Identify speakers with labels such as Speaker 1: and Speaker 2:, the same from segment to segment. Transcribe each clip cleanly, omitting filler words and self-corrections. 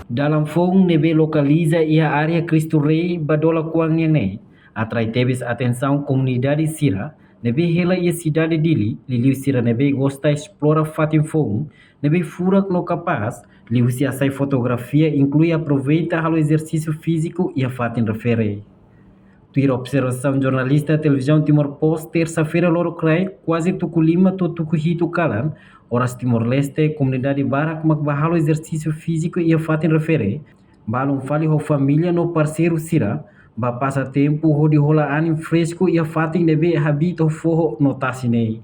Speaker 1: Dalam fong nebe localiza ia área Cristo Rei badola kuang yang ne, atrai tebes atenção comunidade sira, nebe hela ia cidade dili, liliu sira nebe gosta explora fatin fong, nebe furak no capaz, liu se assai fotografia inclui aproveita halo exercício físico e a fatin refere. Tuir observação jornalista televisão Timor-Poste terça-feira loro crai quase tuku lima to tuku hito kalan horas Timor-Leste comunidade barak mak bahalo exercício físico e a fatin refere balum fali ho família no parceiro sira ba passa tempo ho de rola anim fresco e a fatin debe habito forro notasi nei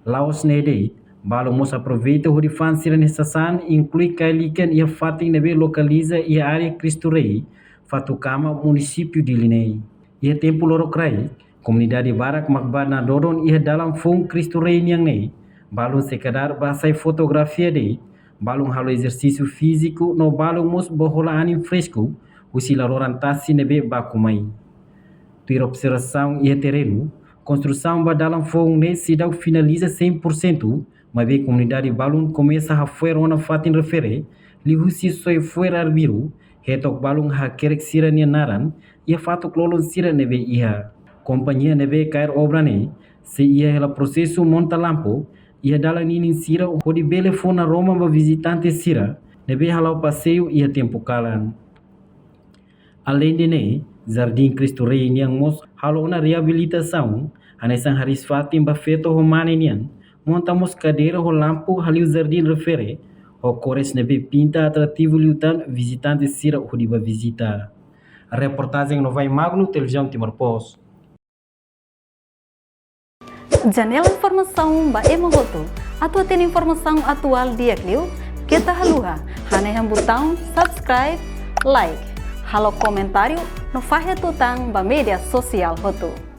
Speaker 1: Laos nede balum mos aproveita ho de fan sira nessasan inclui kailikan e a fatin debe localiza e a área Cristo Rei Fatukama município de Linei. Ia tempo loro crai, comunidade barak makbar na doron ia dalam fong Cristo Rei yang nei, balun sekadar basai fotografia de, balun halo exercício físico no balun mos bohola anim fresco, usila rorantasi nebe bakumai. Tuir observação ia terreno, construção ba dalam fong ne sidau finaliza 100%, mas be comunidade balun começa a fuera ona fatin refere, lihusi soi fuera arbiru, hetok balung ha kerek sira nia naran ia fatuk lolon sira nebe iha companhia nebe cair obra ne se ia hela processo monta lampo ia dala ninin sira hodi bele fona Roma ba visitante sira nebe halau passeio ia tempo kalan além de ne Jardim Cristo Rei niang mos halo na reabilitação anesan haris fatim ba feto romane nian monta mos cadeira ho lampo haliu jardim refere o cores nebe pinta atrativo liutan visitante sira hudiba visita. A reportagem no Vai Magno, televisão Timor-Poste.
Speaker 2: Janela informação ba emogoto. Atua tem informação atual dia kliu. Kita haluha. Haneham botão subscribe, like. Halo comentário no fahe tutang ba media sosial hotu.